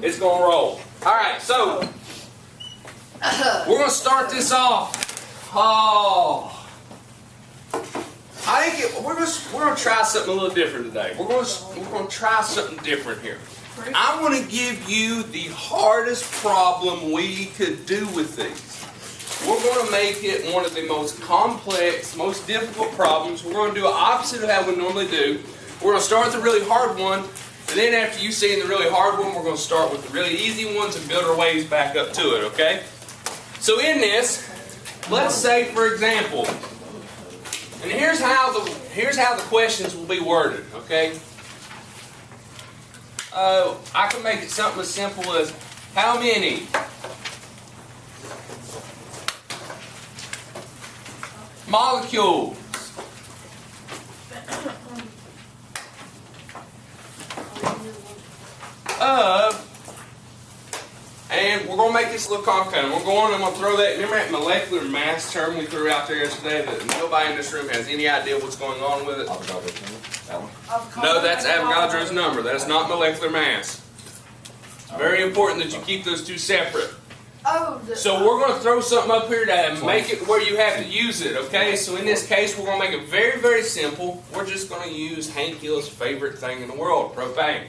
it's going to roll. All right, so we're going to start this off. Oh, we're going to try something a little different today. We're going to try something different here. I'm going to give you the hardest problem we could do with these. We're going to make it one of the most complex, most difficult problems. We're going to do the opposite of how we normally do. We're going to start with the really hard one, and then after you've seen the really hard one, we're going to start with the really easy ones and build our ways back up to it, okay? So in this, let's say, for example, and here's how the questions will be worded, okay? I can make it something as simple as, how many molecules of, and we're going to make this a little complicated. I'm going to throw that, remember that molecular mass term we threw out there yesterday that nobody in this room has any idea what's going on with it? Avogadro's number? That one? No, that's Avogadro's number. That's not molecular mass. It's very important that you keep those two separate. So we're going to throw something up here to make it where you have to use it, okay? So in this case, we're going to make it very, very simple. We're just going to use Hank Hill's favorite thing in the world, propane.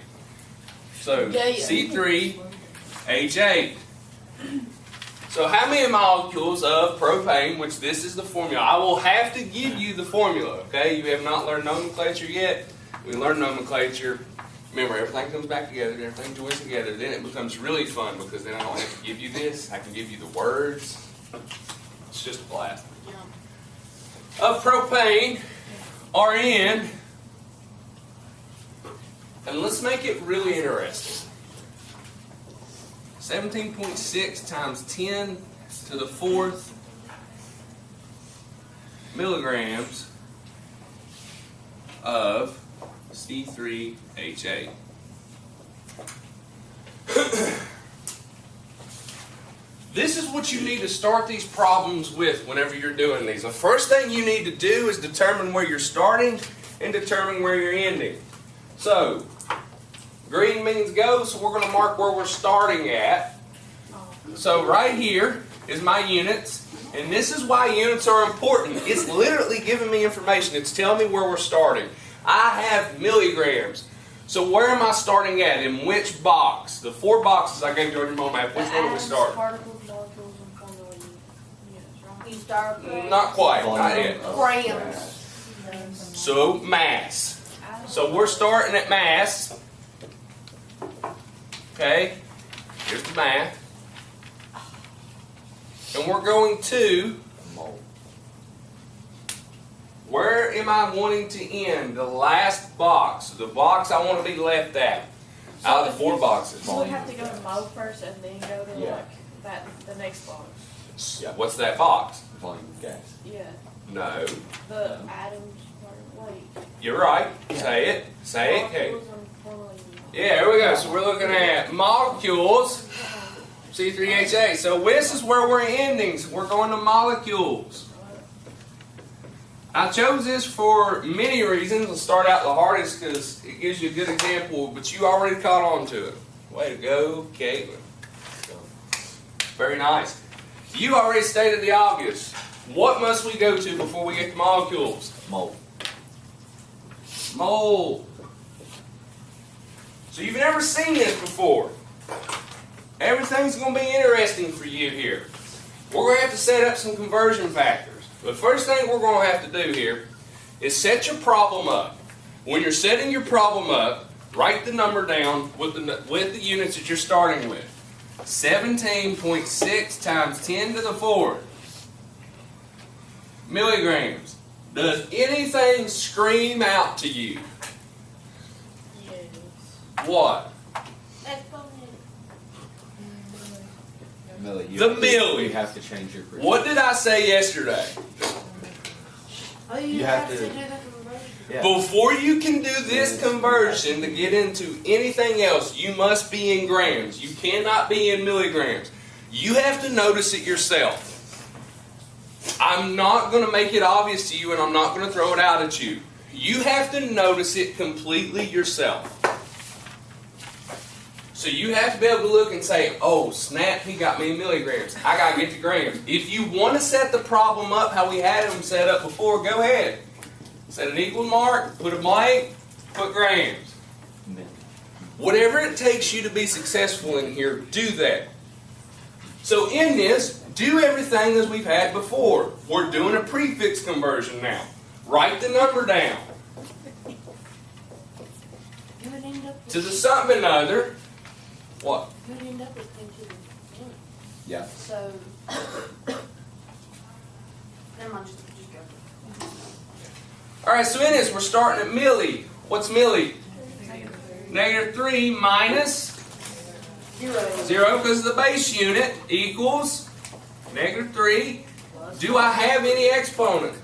So C3H8. So how many molecules of propane, which this is the formula. I will have to give you the formula, okay? You have not learned nomenclature yet. We learn nomenclature. Remember, everything comes back together, everything joins together, then it becomes really fun because then I don't have to give you this, I can give you the words. It's just a blast. Of propane, Rn, and let's make it really interesting. 17.6 times 10 to the 4th milligrams of C3H8. This is what you need to start these problems with whenever you're doing these. The first thing you need to do is determine where you're starting and determine where you're ending. So, green means go, so we're going to mark where we're starting at. So right here is my units, and this is why units are important. It's literally giving me information. It's telling me where we're starting. I have milligrams. So where am I starting at? In which box? The 4 boxes I gave you on your mom map. Which one do we start? Particles, molecules, and formula units, right? You start with Not quite. Not yet. grams. So mass. So we're starting at mass. Okay. Here's the math. And we're going to, where am I wanting to end? The last box. The box I want to be left at. Out of the 4 boxes. You would have to go to mole first and then go to the next box. Yeah. What's that box? Volume of gas. Yeah. No. The atoms part. Wait. You're right. Say it. Say it. Okay. Molecules and formula units. Yeah, here we go. So we're looking at molecules. C3H8. So this is where we're ending. So we're going to molecules. I chose this for many reasons. I'll start out the hardest because it gives you a good example, but you already caught on to it. Way to go, Caitlin. Very nice. You already stated the obvious. What must we go to before we get to molecules? Mole. Mole. So you've never seen this before. Everything's going to be interesting for you here. We're going to have to set up some conversion factors. The first thing we're going to have to do here is set your problem up. When you're setting your problem up, write the number down with the units that you're starting with. 17.6 times 10 to the 4th milligrams. Does anything scream out to you? Yes. What? Millie. The milli. You have to change your percentage. What did I say yesterday? Oh, You have to do the conversion. Yeah. Before you can do this conversion to get into anything else, you must be in grams. You cannot be in milligrams. You have to notice it yourself. I'm not going to make it obvious to you, and I'm not going to throw it out at you. You have to notice it completely yourself. So you have to be able to look and say, oh snap, he got me in milligrams. I got to get the grams. If you want to set the problem up how we had them set up before, go ahead. Set an equal mark, put a blank, put grams. Whatever it takes you to be successful in here, do that. So in this, do everything as we've had before. We're doing a prefix conversion now. Write the number down. To the something or other. What? You would end up with 10 to the 1. Yeah. So, never mind, just go. Alright, so in this, we're starting at milli. What's milli? -3 minus 0 because of the base unit equals -3. Do I have any exponent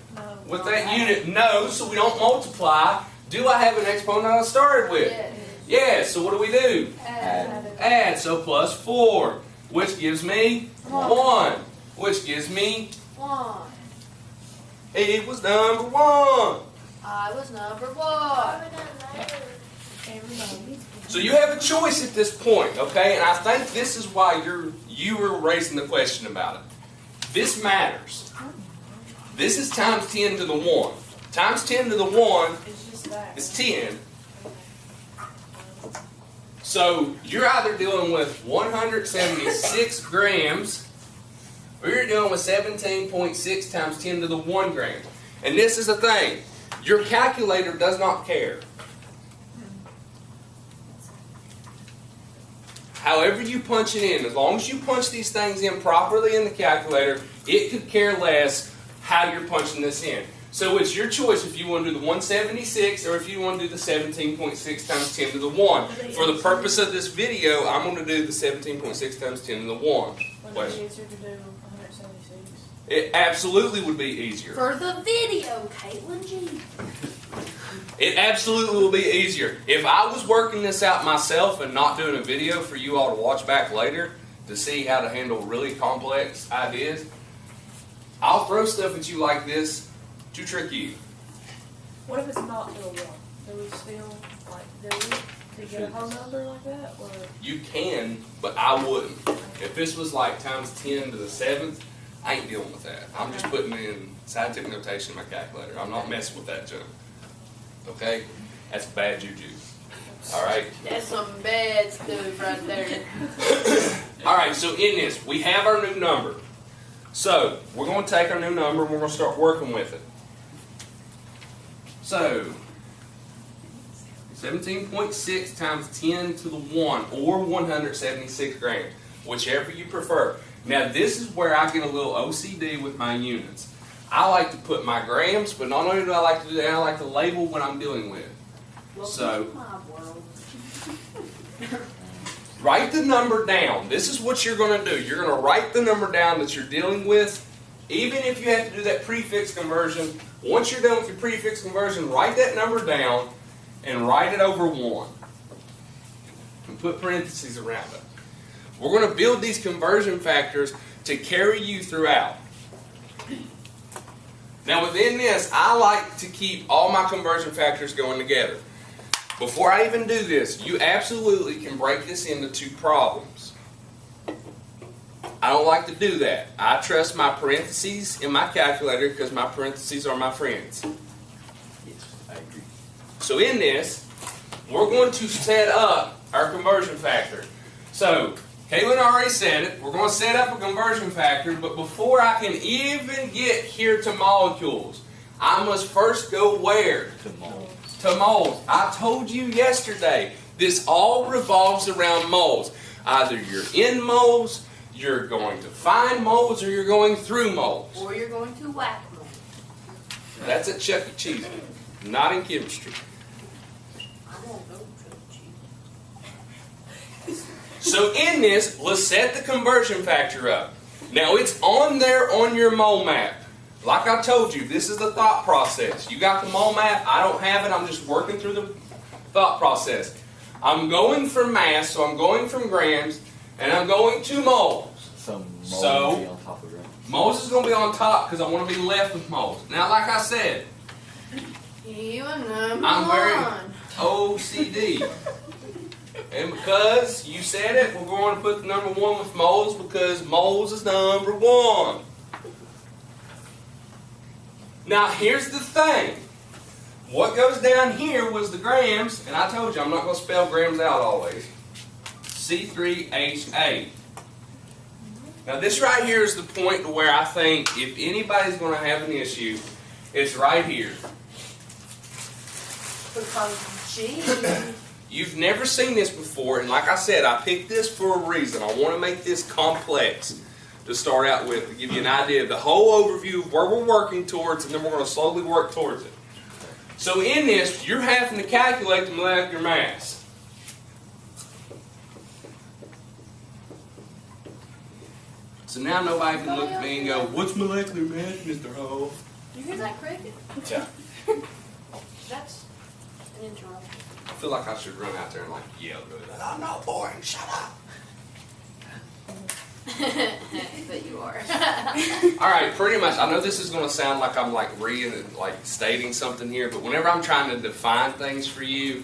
with that unit? No, so we don't multiply. Do I have an exponent I started with? Yes, so what do we do? Add, so plus 4, which gives me 1, which gives me 1. He was number 1. I was number 1. So you have a choice at this point, okay? And I think this is why you were raising the question about it. This matters. This is times 10 to the 1. Times 10 to the 1 is 10. So you're either dealing with 176 grams or you're dealing with 17.6 times 10 to the 1 grams. And this is the thing. Your calculator does not care. However you punch it in, as long as you punch these things in properly in the calculator, it could care less how you're punching this in. So it's your choice if you want to do the 176 or if you want to do the 17.6 times 10 to the 1. For the purpose of this video, I'm going to do the 17.6 times 10 to the 1. Would it be easier to do 176? It absolutely would be easier. For the video, Caitlin G. It absolutely will be easier. If I was working this out myself and not doing a video for you all to watch back later to see how to handle really complex ideas, I'll throw stuff at you like this to trick you. What if it's not to a 1? Do we still, do we get a whole number like that? Or? You can, but I wouldn't. If this was like times 10 to the 7th, I ain't dealing with that. I'm just putting in scientific notation in my calculator. I'm not messing with that junk. Okay? That's bad juju. Alright? That's some bad stuff right there. Alright, so in this, we have our new number. So, we're going to take our new number and we're going to start working with it. So, 17.6 times 10 to the 1, or 176 grams, whichever you prefer. Now, this is where I get a little OCD with my units. I like to put my grams, but not only do I like to do that, I like to label what I'm dealing with. So, write the number down. This is what you're going to do. You're going to write the number down that you're dealing with. Even if you have to do that prefix conversion, once you're done with your prefix conversion, write that number down and write it over 1. And put parentheses around it. We're going to build these conversion factors to carry you throughout. Now within this, I like to keep all my conversion factors going together. Before I even do this, you absolutely can break this into 2 problems. I don't like to do that. I trust my parentheses in my calculator because my parentheses are my friends. Yes, I agree. So in this, we're going to set up our conversion factor. So, Caitlin already said it. We're going to set up a conversion factor, but before I can even get here to molecules, I must first go where? To moles. To moles. I told you yesterday, this all revolves around moles. Either you're in moles, you're going to find moles, or you're going through moles. Or you're going to whack them. That's at Chuck E. Cheese, not in chemistry. I won't go to cheese. So in this, let's set the conversion factor up. Now it's on there on your mole map. Like I told you, this is the thought process. You got the mole map, I don't have it, I'm just working through the thought process. I'm going from mass, so I'm going from grams, and I'm going to moles. So moles So, will be on top of grams. Moles is going to be on top because I want to be left with moles. Now like I said, You and number I'm very one. OCD. And because you said it, we're going to put the number 1 with moles because moles is number 1. Now here's the thing. What goes down here was the grams, and I told you I'm not going to spell grams out always. C3H8. Now this right here is the point to where I think if anybody's going to have an issue, it's right here. Because G. You've never seen this before, and like I said, I picked this for a reason. I want to make this complex to start out with, to give you an idea of the whole overview of where we're working towards, and then we're going to slowly work towards it. So in this, you're having to calculate the molecular mass. So now nobody can look at me and go, "What's molecular mass, Mr. Ho?" You hear that cricket? Yeah. That's an interruption. I feel like I should run out there and like yell really loud, "I'm not boring, shut up." But you are. Alright, pretty much, I know this is going to sound like I'm stating something here, but whenever I'm trying to define things for you,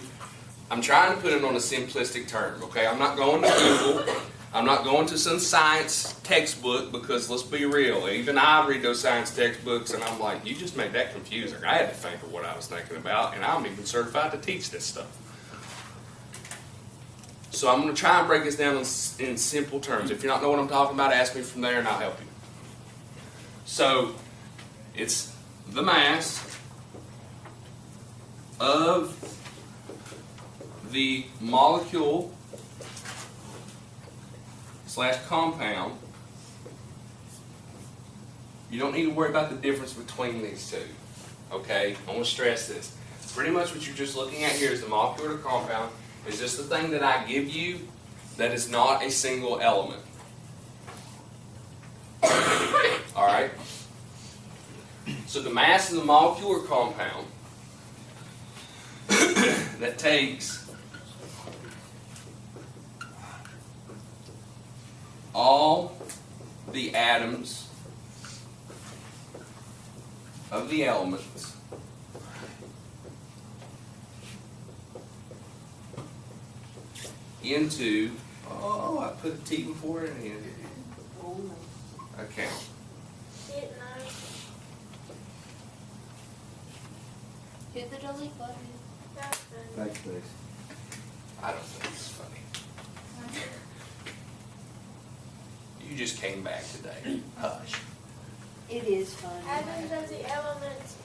I'm trying to put it on a simplistic term, okay? I'm not going to Google. I'm not going to some science textbook because let's be real, even I read those science textbooks and I'm like, you just made that confusing. I had to think of what I was thinking about, and I'm even certified to teach this stuff. So I'm going to try and break this down in simple terms. If you don't know what I'm talking about, ask me from there and I'll help you. So it's the mass of the molecule / compound. You don't need to worry about the difference between these two. Okay? I want to stress this. Pretty much what you're just looking at here is the molecule or the compound. Is just the thing that I give you that is not a single element. Alright? So the mass of the molecule or compound that takes all the atoms of the elements into, oh, I put a T before it in account. Hit the delete button. Thanks, please. I don't think it's funny. You just came back today. Hush. It is fun. Atoms of the elements,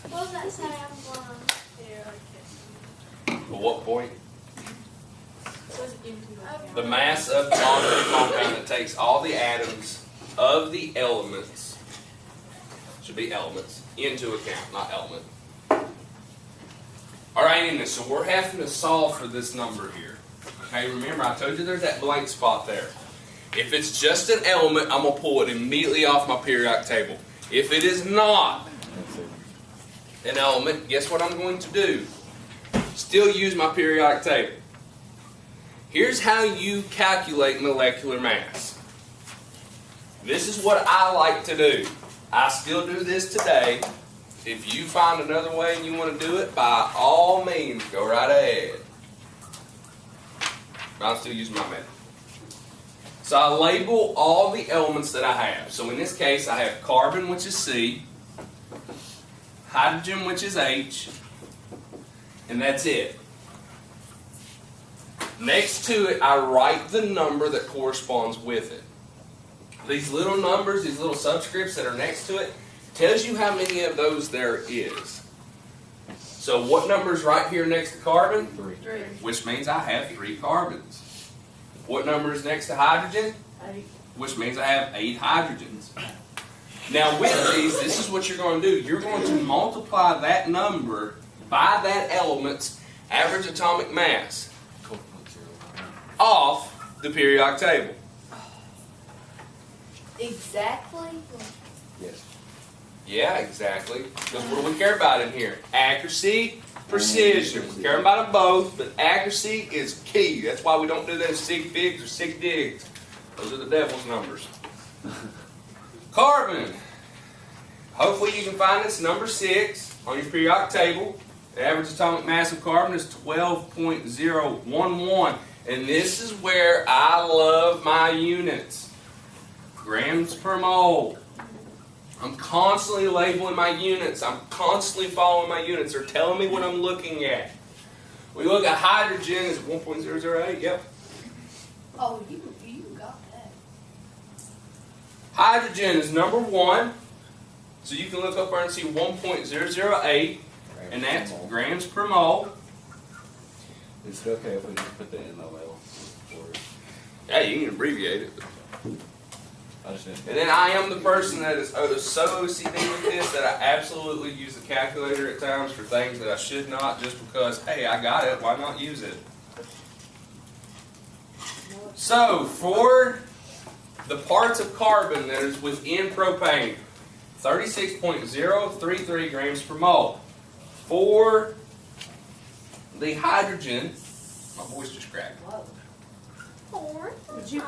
what was that say? I'm blind. At what point? into The mass of the molecule compound that takes all the atoms of the elements, should be elements, into account, not element. Alright, in this, so we're having to solve for this number here. Okay, remember I told you there's that blank spot there. If it's just an element, I'm going to pull it immediately off my periodic table. If it is not an element, guess what I'm going to do? Still use my periodic table. Here's how you calculate molecular mass. This is what I like to do. I still do this today. If you find another way and you want to do it, by all means, go right ahead. I'm still using my method. So I label all the elements that I have. So in this case, I have carbon, which is C, hydrogen, which is H, and that's it. Next to it, I write the number that corresponds with it. These little numbers, these little subscripts that are next to it, tells you how many of those there is. So what number is right here next to carbon? 3. Which means I have 3 carbons. What number is next to hydrogen? 8. Which means I have 8 hydrogens. Now with these, this is what you're going to do. You're going to multiply that number by that element's average atomic mass off the periodic table. Exactly. Yes. Yeah, exactly. Because what do we care about in here? Accuracy, precision. We care about them both, but accuracy is key. That's why we don't do that in sig figs or sig digs. Those are the devil's numbers. Carbon. Hopefully you can find this number 6 on your periodic table. The average atomic mass of carbon is 12.011. And this is where I love my units. Grams per mole. I'm constantly labeling my units. I'm constantly following my units. They're telling me what I'm looking at. We look at hydrogen is 1.008. Yep. Oh, you got that. Hydrogen is number 1. So you can look up there and see 1.008. And that's grams per mole. Is it okay if we just put the NOL for it? Yeah, you can abbreviate it. I just didn't. And then I am the person that is so OCD with this that I absolutely use the calculator at times for things that I should not, just because, hey, I got it, why not use it? So, for the parts of carbon that is within propane, 36.033 grams per mole. For the hydrogen, my voice just cracked. Would you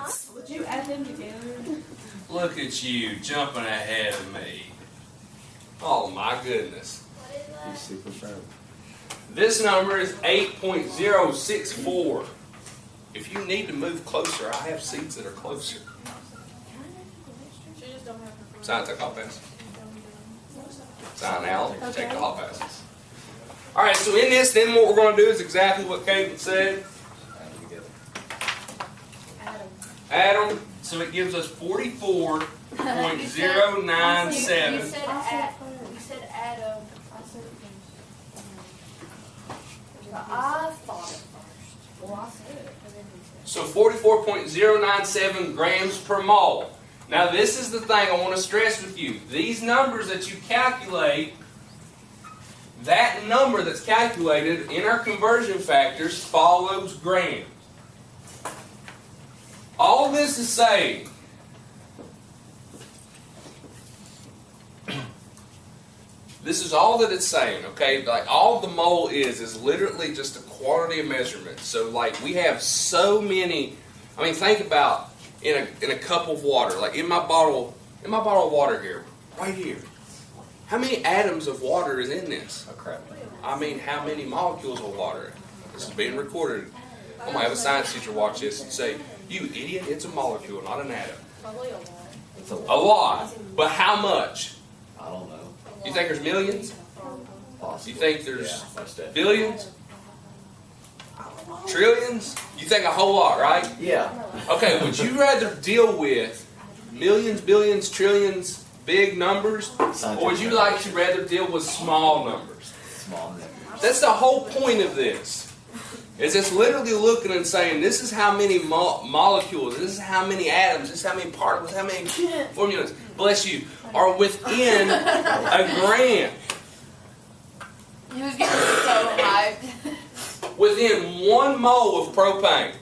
add them together? Look at you jumping ahead of me. Oh my goodness. What is He's that? super proud. This number is 8.064. If you need to move closer, I have seats that are closer. She just don't have her. Sign, take hall pass. Sign out, take the hall passes. Alright, so in this, then what we're going to do is exactly what Caitlin said. Add them together. Add them, so it gives us 44.097. You said Adam. But I thought it first. Well, I said it. And then he said So 44.097 grams per mole. Now this is the thing I want to stress with you. These numbers that you calculate, that number that's calculated in our conversion factors follows grams. All this is saying this is all that it's saying, okay? Like all the mole is literally just a quantity of measurement. So like we have so many, I mean think about in a cup of water, like in my bottle of water here, right here. How many atoms of water is in this? Oh crap. I mean how many molecules of water? This is being recorded. I'm gonna have a science teacher watch this and say, "You idiot, it's a molecule, not an atom." probably a lot. It's a A lot. But how much? I don't know. You think there's millions? Possibly. You think there's Yeah, most definitely. billions? Trillions? You think a whole lot, right? Yeah. Okay, would you rather deal with millions, billions, trillions, big numbers? Or would you like to rather deal with small numbers? Small numbers. That's the whole point of this. Is it's literally looking and saying, this is how many molecules, this is how many atoms, this is how many particles, how many formulas, bless you, are within a gram. He was getting so hyped. Within 1 mole of propane,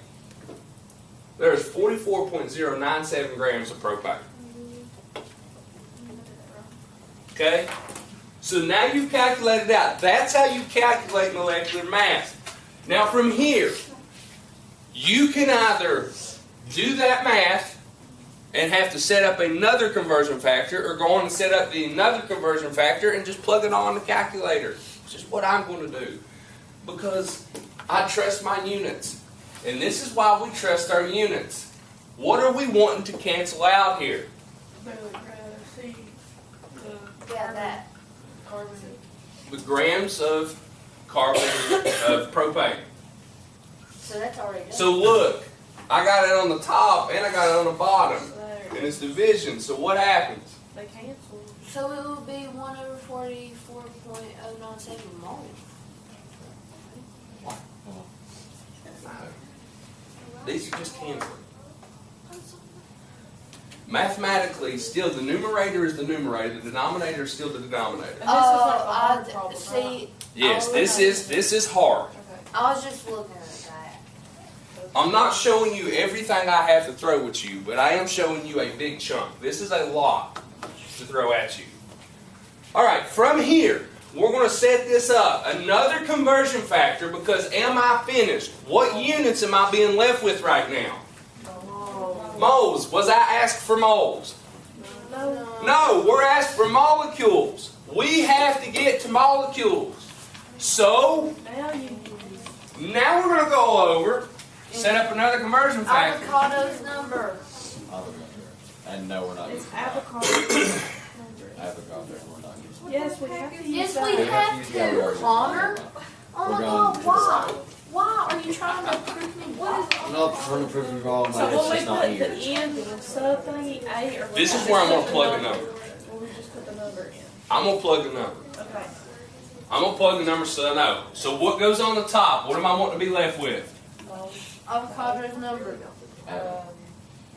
there's 44.097 grams of propane. Okay? So now you've calculated out. That's how you calculate molecular mass. Now from here, you can either do that math and have to set up another conversion factor, or go on and set up another conversion factor and just plug it on the calculator. It's just what I'm going to do. Because I trust my units. And this is why we trust our units. What are we wanting to cancel out here? They would rather see the Yeah, that. carbon. The grams of carbon of propane. So that's already done. So look, I got it on the top and I got it on the bottom. There. And it's division. So what happens? They canceled. So it would be 1/44.097 moles. These are just canceled. Mathematically, still the numerator is the numerator, the denominator is still the denominator. And this is like a hard I problem, see. right? Yes, Oh, this is hard. Okay. I was just looking at that. I'm not showing you everything I have to throw at you, but I am showing you a big chunk. This is a lot to throw at you. Alright, from here, we're going to set this up. Another conversion factor, because am I finished? What units am I being left with right now? Moles. Was I asked for moles? No. No, we're asked for molecules. We have to get to molecules. So, Now you. now we're going to go over, set up another conversion factor. Avocado's number. And no, we're not It's using avocado. avocado. We're not using Yes, we have to use Yes, that. we have to, Connor. Oh my God, why? Why are you trying to prove me? What is I'm not trying to prove you wrong, So man. It's will we just not put the here. end sub thingy A or? This will is we where I'm just going to put plug the number. Will we just put the number in? I'm going to plug the number. Okay. I'm going to plug the number so I know. So what goes on the top? What am I wanting to be left with? avocado's number?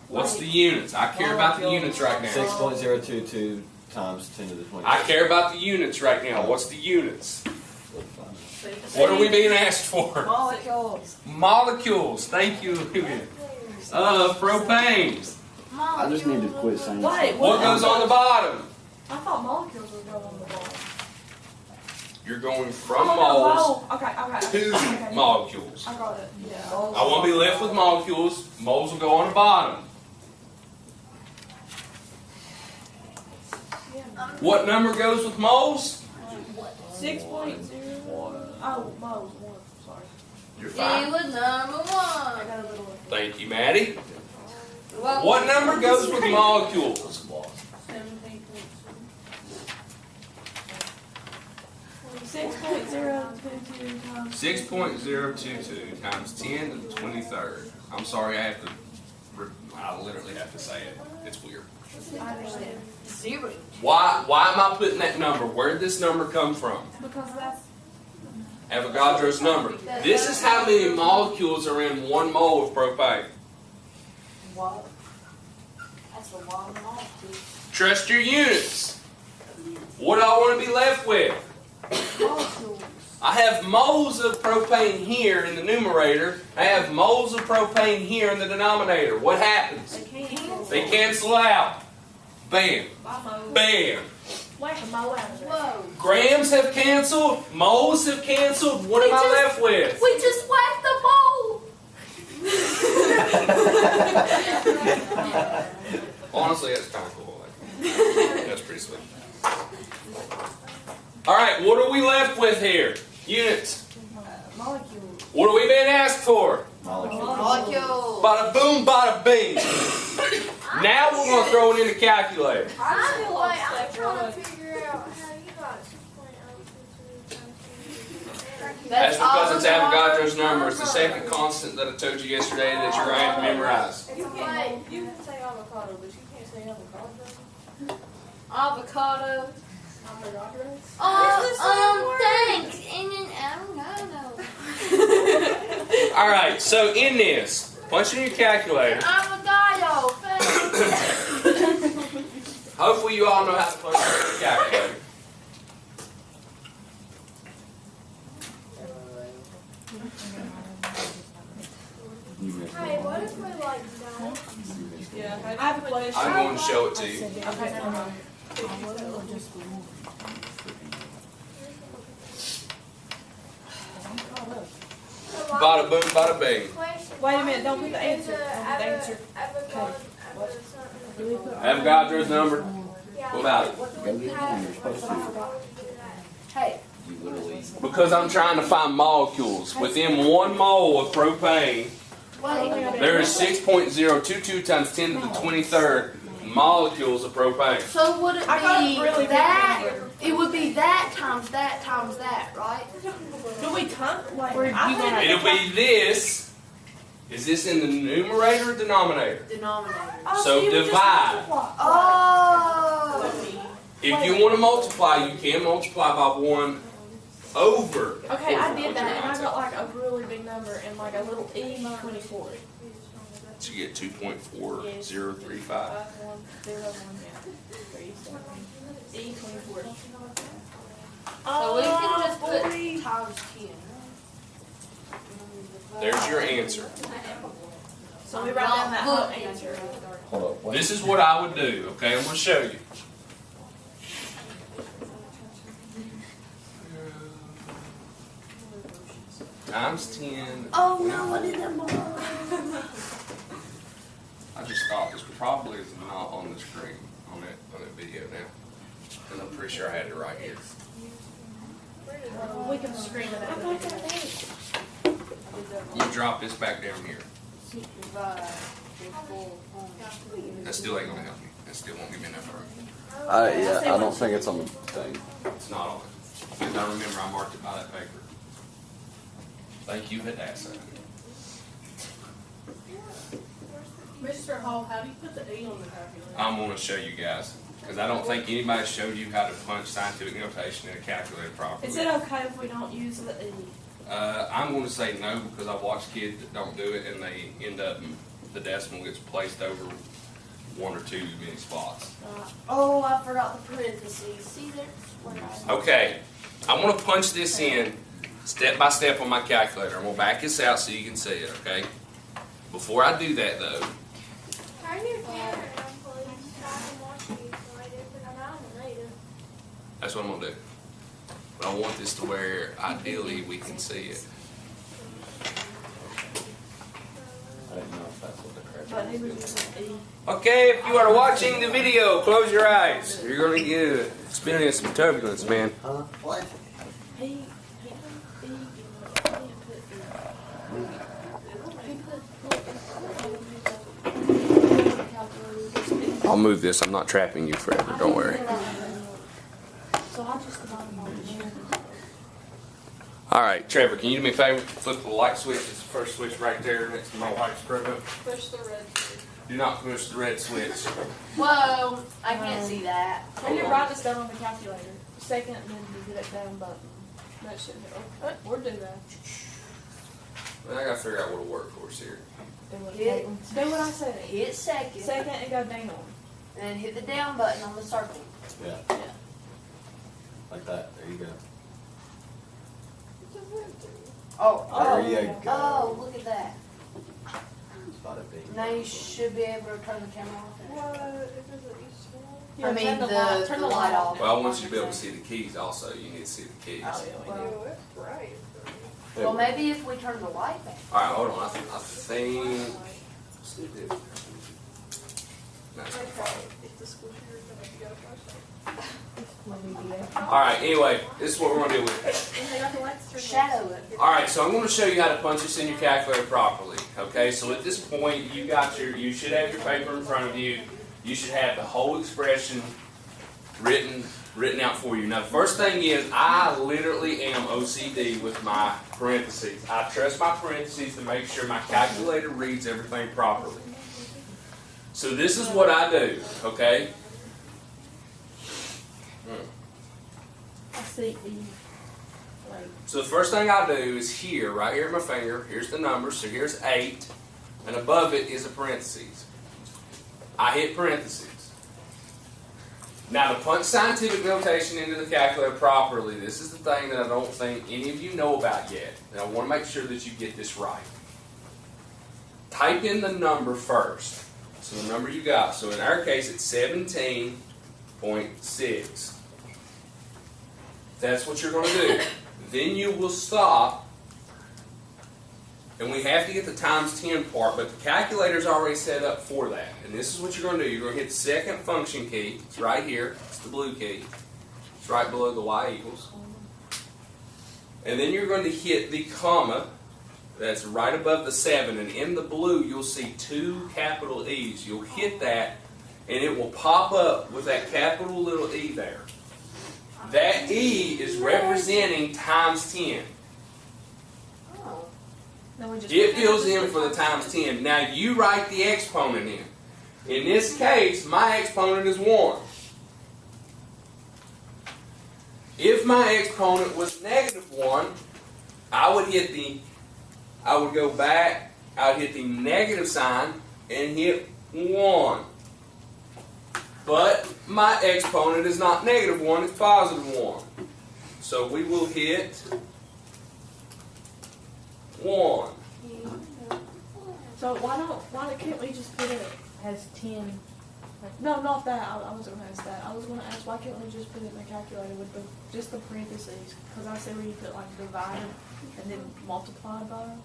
What's the units? I care about the units right now. 6.022 times 10 to the 20. I care about the units right now. What's the units? What are we being asked for? Molecules. Molecules. Thank you. Propane. I just need to quit saying Wait, What goes on the bottom? I thought molecules would go on the bottom. You're going from Oh, moles no, okay. to Okay. molecules. I got it. Yeah. I want to be left with molecules. Moles will go on the bottom. What number goes with moles? 6.01. Oh, moles. One. Sorry. You're He fine. was number I one. got a little. Thank you, Maddie. What number goes with molecules? 6.022 times. 6.022 times 10 to the 23rd. I'm sorry, I literally have to say it. It's weird. I understand. Zero. Why am I putting that number? Where did this number come from? Because that's. Avogadro's number. This is how many molecules are in 1 mole of propane. Wow. That's a lot of molecules. Trust your units. What do I want to be left with? Molecules. I have moles of propane here in the numerator. I have moles of propane here in the denominator. What happens? They can't. They cancel out. Bam. By moles. Bam. Whack a mole out of it. Whoa. Grams have canceled. Moles have canceled. What am I left with? We just whacked the bowl. Honestly, that's kind of cool. That's pretty sweet. All right, what are we left with here? Units. Molecules. What are we being asked for? molecules. Molecule. Bada boom, bada bing. Now we're going to throw it in the calculator. I'm still on I'm step trying to one. figure out how you got 6.022 times 10. That's because it's Avogadro's number. It's the second constant that I told you yesterday that you're going to have to memorize. You can say avocado, but you can't say avocado. Avocado. Avocado. Thanks. And then avocado. All right, so in this, punch in your calculator. Avocado. Thanks. Hopefully you all know how to punch in your calculator. You missed Hey, one. what if we like don't? Yeah, I have a question. I'm going to show it to you. Okay, never mind. Bada boom, bada bing. Question. Wait a minute, don't put the Is answer. Don't put the answer. avocado something? Avogadro's number. Yeah. What about it? Go get one. You're supposed to. Hey. You literally. Because I'm trying to find molecules. Within 1 mole of propane, Wait. there is 6.022 times 10 to the 23rd molecules of propane. So would it I got a be really good that? number. It would be that times that times that, right? Do we time? Like, Or you gonna- It'll be this. Is this in the numerator or denominator? Denominator. Oh, So you would just divide. multiply. Oh. If you want to multiply, you can multiply by 1 over. Okay, I did What's that, your and I answer? got like a really big number and like a little E24. So you get 2.4035. 5101, yeah. 3, 7, E24. So we can just put 40. times 10. There's your answer. So we write down that whole answer. Hold up. Wait. This is what I would do, okay? I'm going to show you. Times 10. Oh no, I did that wrong. I just thought this probably is not on the screen on that video now. And I'm pretty sure I had it right here. We can scream it out. You drop this back down here. That still ain't gonna help me. That still won't give me enough room. Yeah, I don't think it's on the thing. It's not on it. Because I remember I marked it by that paper. Thank you, Hadassah. Mr. Hall, how do you put the E on the calculator? I'm gonna show you guys. Because I don't think anybody showed you how to punch scientific notation in a calculator properly. Is it okay if we don't use the E? I'm going to say no because I've watched kids that don't do it and they end up, the decimal gets placed over one or two many spots. Oh, I forgot the parentheses. See, there's where I. Okay, I'm going to punch this in step by step on my calculator. I'm going to back this out so you can see it, okay? Before I do that though, Turn your camera on, please, so I can watch you later, because I'm out in the native. that's what I'm going to do. But I want this to where ideally we can see it. I didn't know if that's what the crap But he was was doing. using E. Okay, if you are watching the video, close your eyes. You're going to get experiencing some turbulence, man. What? He put E. He put I'll move this. I'm not trapping you forever. Don't worry. So I just got him on the chair. All right, Trevor, can you do me a favor? Flip the light switch. It's the first switch right there next to my white scrub up. Push the red switch. Do not push the red switch. Whoa, I can't see that. When you write this down on the calculator, second, and then you hit that down button. That should help. Or do that. I gotta figure out what'll work for us here. Do what, Hit. do what I said. Hit second, Second and go down. and then hit the down button on the circle. Yeah. Like that. There you go. Oh, There you go. Oh, look at that. It's about a big. Now you should be able to turn the camera off. Yeah, I mean, turn the light off. Well, I want you to be able to see the keys also. You need to see the keys. Oh, yeah, we do. Well, maybe if we turn the light back. All right, hold on. I think. Let's do this. No, it's not fine. All right, anyway, this is what we're going to do with it. Shadow it. All right, so I'm going to show you how to punch this in your calculator properly. Okay, so at this point, you should have your paper in front of you. You should have the whole expression written out for you. Now, the first thing is, I literally am OCD with my parentheses. I trust my parentheses to make sure my calculator reads everything properly. So this is what I do, okay? I see E. Like, So the first thing I do is here, right here at my finger, here's the number, so here's 8, and above it is a parentheses. I hit parentheses. Now to punch scientific notation into the calculator properly, this is the thing that I don't think any of you know about yet, and I want to make sure that you get this right. Type in the number first. So the number you got, so in our case it's 17.6. That's what you're going to do. Then you will stop, and we have to get the times 10 part, but the calculator's already set up for that. And this is what you're going to do. You're going to hit the second function key. It's right here. It's the blue key. It's right below the y equals. And then you're going to hit the comma. That's right above the 7. And in the blue, you'll see 2 capital E's. You'll hit that, and it will pop up with that capital little E there. That E is representing times 10. Oh. then we just It fills in for the times 10. Now you write the exponent in. In this case, my exponent is 1. If my exponent was -1, I would go back, I would hit the negative sign and hit 1. But my exponent is not -1, it's +1. So we will hit 1. So why can't we just put it as 10? Like, no, not that. I wasn't going to ask that. I was going to ask why can't we just put it in the calculator with just the parentheses? Because I said where you put like divided and then multiplied by.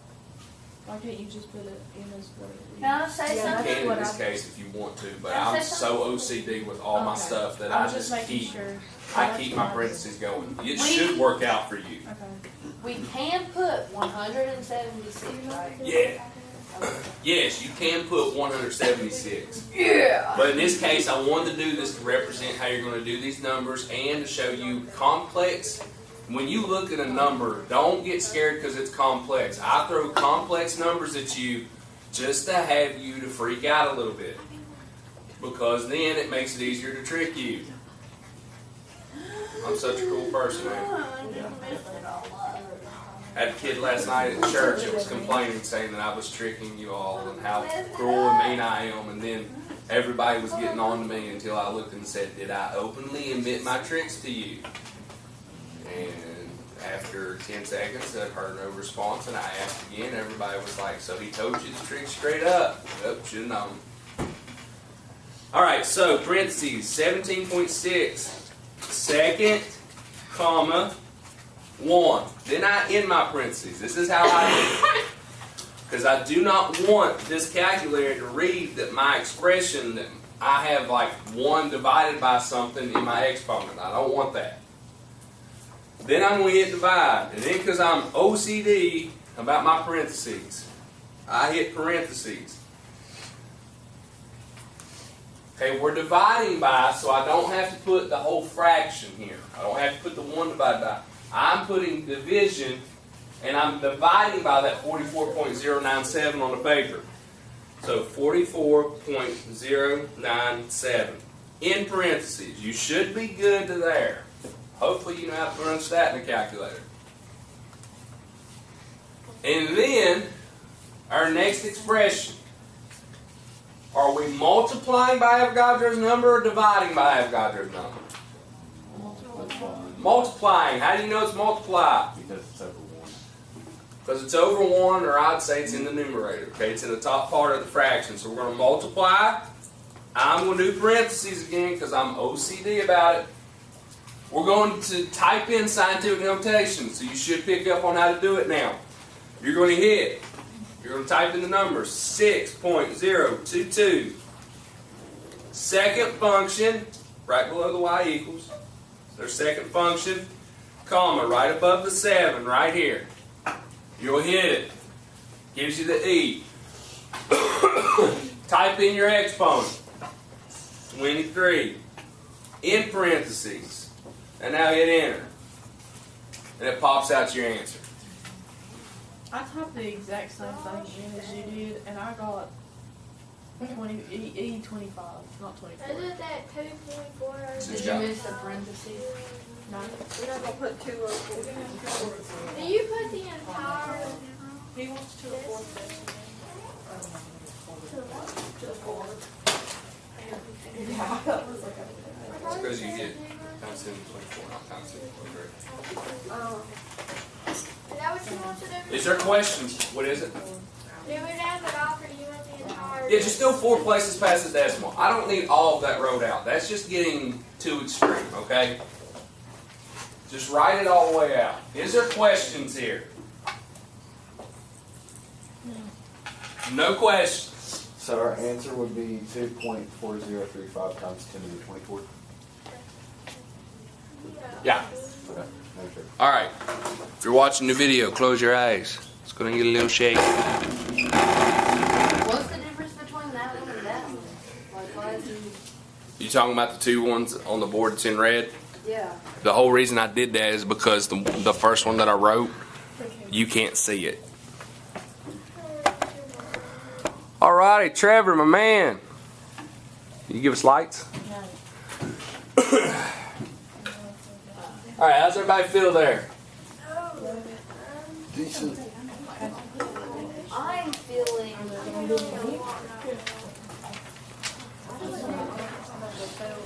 Why can't you just put it in as what it is? Can I say Yeah, You something? that's can in what this I- case if you want to, but Can I I'm say so OCD with all my Okay. stuff that I I was just making keep, sure. I That's keep my fine. parentheses going. It We- should work out for you. Okay. We can put 176, right? Yeah. Yes, you can put 176. Yeah. But in this case, I wanted to do this to represent how you're going to do these numbers and to show you complex. When you look at a number, don't get scared because it's complex. I throw complex numbers at you just to have you to freak out a little bit. Because then it makes it easier to trick you. I'm such a cool person, man. I had a kid last night at church that was complaining, saying that I was tricking you all and how cruel and mean I am. And then everybody was getting on to me until I looked and said, did I openly admit my tricks to you? And after 10 seconds, I heard no response, and I asked again. Everybody was like, so he told you the trick straight up. Nope, should have known. All right, so parentheses, 17.6, second, comma, 1. Then I end my parentheses. This is how I do it. Because I do not want this calculator to read that my expression, that I have like 1 divided by something in my exponent. I don't want that. Then I'm going to hit divide. And then because I'm OCD about my parentheses, I hit parentheses. Okay, we're dividing by, so I don't have to put the whole fraction here. I don't have to put the 1 divided by. I'm putting division, and I'm dividing by that 44.097 on the paper. So 44.097 in parentheses. You should be good to there. Hopefully you know how to punch that in the calculator. And then, our next expression. Are we multiplying by Avogadro's number or dividing by Avogadro's number? Multiplying. How do you know it's multiply? Because it's over 1. Because it's over 1, or I'd say it's in the numerator. Okay, it's in the top part of the fraction. So we're going to multiply. I'm going to do parentheses again because I'm OCD about it. We're going to type in scientific notation, so you should pick up on how to do it now. You're going to hit. You're going to type in the numbers 6.022. Second function, right below the y equals. Their second function, comma, right above the 7, right here. You'll hit it. Gives you the E. Type in your exponent. 23. In parentheses. And now hit enter. And it pops out your answer. I typed the exact same thing in as you did, and I got 25, not 24. Is it that 2.4? Did you miss the parentheses? No. We're not gonna put 2 over. Do you put the entire? He wants to report this. To the 4. Yeah, that was like It's because you get times 7.24, not times 7.3. Is that what you want to do? Is there questions? What is it? Do it as it off, or do you want the entire? Yeah, just go 4 places past the decimal. I don't need all of that wrote out. That's just getting too extreme, okay? Just write it all the way out. Is there questions here? No questions. So our answer would be 2.4035 times 10 to the 24. Yeah. Okay, no sure. All right. If you're watching the video, close your eyes. It's going to get a little shaky. What's the difference between that one and that one? Like, why is he... You talking about the 2 ones on the board that's in red? Yeah. The whole reason I did that is because the first one that I wrote, you can't see it. Alrighty, Trevor, my man. You give us lights? Alright, how's everybody feel there? Decent. I'm feeling...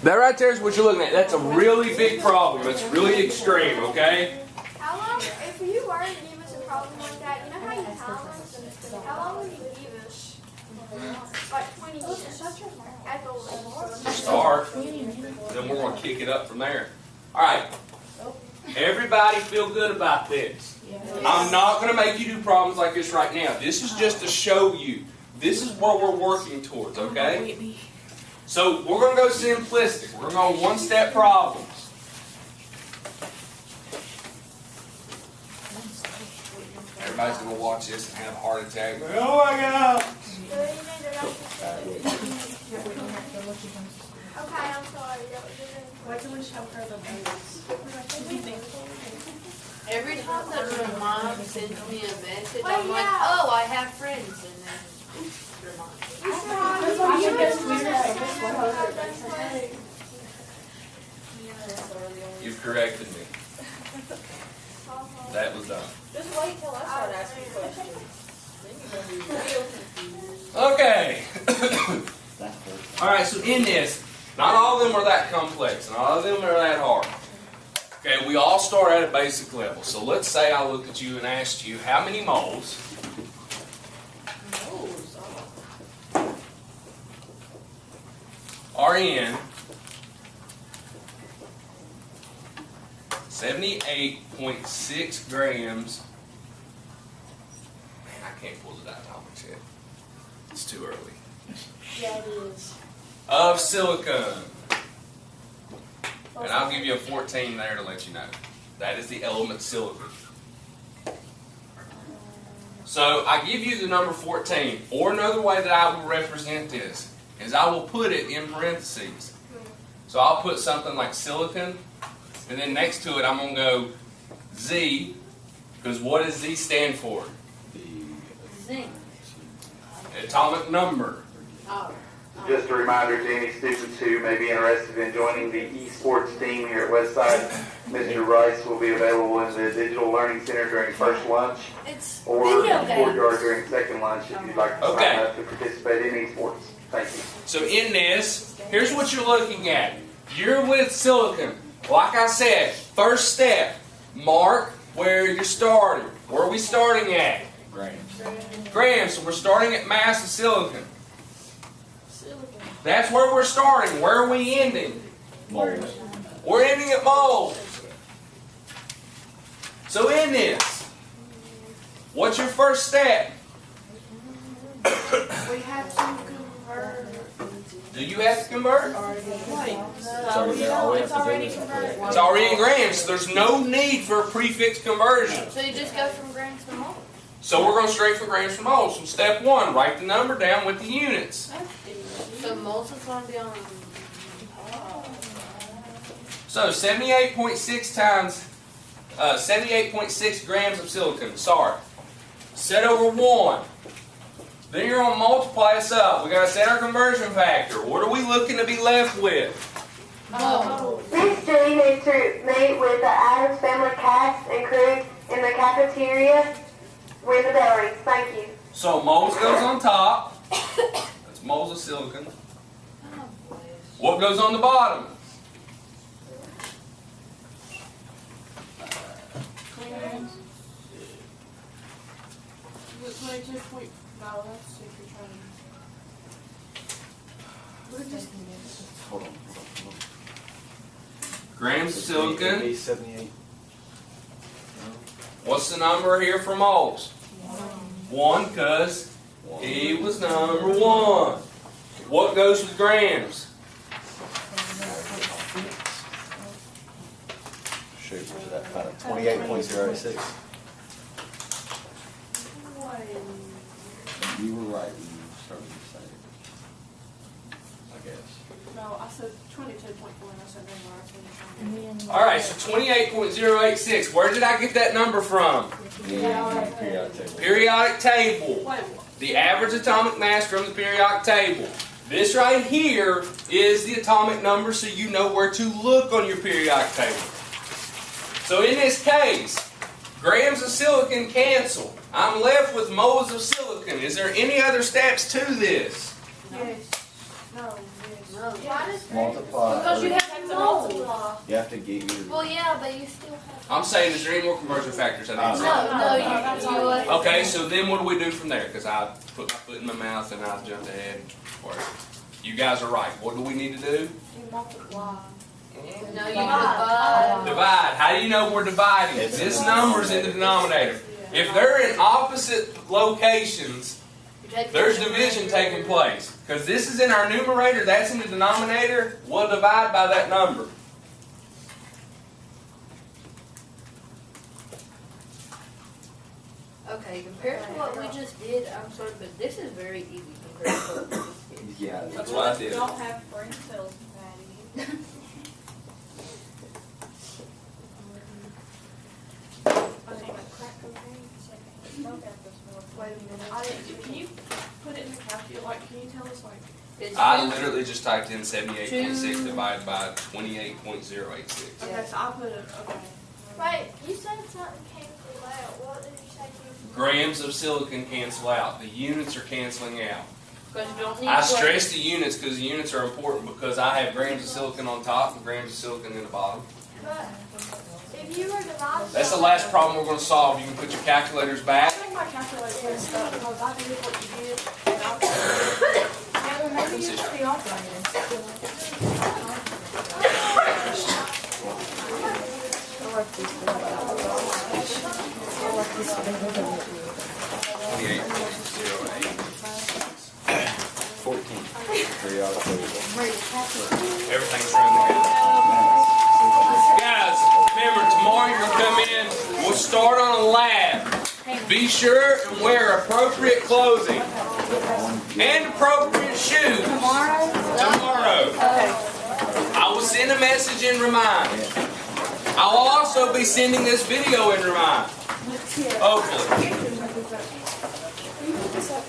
That right there is what you're looking at. That's a really big problem. It's really extreme, okay? How long, if you were to give us a problem like that, you know how you tell us? How long would you give us? Like 20 minutes. At the least. Start. Then we're going to kick it up from there. Alright. Everybody feel good about this? I'm not going to make you do problems like this right now. This is just to show you. This is what we're working towards, okay? So we're going to go simplistic. We're going to go one-step problems. Everybody's going to watch this and have a heart attack. Oh my God! Okay, I'm sorry. Wait till we show her the babies. Every time that your mom sends me a message, Wait, I'm like, yeah. oh, I have friends, and then your mom. You've corrected me. That was done. Just wait till I start asking questions. Then you're gonna be real confused. Okay. Alright, so in this, not all of them are that complex, not all of them are that hard. Okay, we all start at a basic level. So let's say I looked at you and asked you how many moles are in 78.6 grams. Man, I can't pull the diatomics yet. It's too early. Yeah, it is. Of silicon. And I'll give you a 14 there to let you know. That is the element silicon. So I give you the number 14. Or another way that I will represent this is I will put it in parentheses. So I'll put something like silicon, and then next to it I'm going to go Z, because what does Z stand for? Zinc. Atomic number. Oh. Just a reminder to any students who may be interested in joining the esports team here at Westside, Mr. Rice will be available in the Digital Learning Center during first lunch It's or in video the courtyard games. during second lunch if you'd like to Okay. sign up to participate in esports. Thank you. So in this, here's what you're looking at. You're with silicon. Like I said, first step, mark where you're starting. Where are we starting at? Grams. Grams. So we're starting at mass of silicon. That's where we're starting. Where are we ending? Moles. We're ending at moles. So in this, what's your first step? We have to convert. Do you have to convert? So then all we have to do is put it. It's already in grams, so there's no need for a prefix conversion. So you just go from grams to moles. So we're going straight for grams to moles. So step one, write the number down with the units. So moles is going to be on. So 78.6 times 78.6 grams of silicon. Sorry. Set over 1. Then you're going to multiply us up. We got to set our conversion factor. What are we looking to be left with? Miss Julie needs to meet with the Adams family cast and crew in the cafeteria with the Belleries. Thank you. So moles goes on top. That's moles of silicon. What goes on the bottom? Is it 22.5? No, that's if you're trying to. Hold on. Grams of silicon. It'd be 78. What's the number here for moles? 1, because E was number 1. What goes with grams? Shoot, where's that? 28.06. You were right when you started to say it. I guess. No, I said 22.4 and I said no, Alright, so 28.086. Where did I get that number from? The periodic table. Periodic table. Wait, what? The average atomic mass from the periodic table. This right here is the atomic number, so you know where to look on your periodic table. So in this case, grams of silicon cancel. I'm left with moles of silicon. Is there any other steps to this? Yes. No, yes. Why does Multiply. Because you have to multiply. multiply? You have to get your. Well, yeah, but you still have. I'm saying, is there any more conversion factors I need to No, say? you. Okay, so then what do we do from there? Because I put my foot in my mouth and I jumped ahead. Or you guys are right. What do we need to do? Multiply. No, you divide. Divide. How do you know we're dividing? It's This a number's in the denominator. If they're in opposite locations, You take there's the division numerator. taking place. Because this is in our numerator, that's in the denominator, we'll divide by that number. Okay, compared to what we just did, I'm sorry, but this is very easy compared to what we just did. Yeah. That's what I did. Don't have brain cells, Patty. Wait a minute, can you put it in the calculator, like, can you tell us, like, It's I two- literally just typed in 78.6 divided by 28.086. okay, so I put it, okay. Wait, you said something canceled out. What did you say? Grams of silicon cancel out. The units are canceling out. Because you don't need. I stress the units because the units are important because I have grams of silicon on top and grams of silicon in the bottom. But if you were dividing. That's the last problem we're going to solve. You can put your calculators I back. think my calculator is stuck because I did what you did, and I'll. Kevin, maybe you should be operating. Twenty-eight point zero eight. 14. Periodic table. Everything's running together. Guys, remember tomorrow you're going to come in. We'll start on a lab. Be sure and wear appropriate clothing and appropriate shoes. Tomorrow. I will send a message and remind. I will also be sending this video and remind. Hopefully. You put this up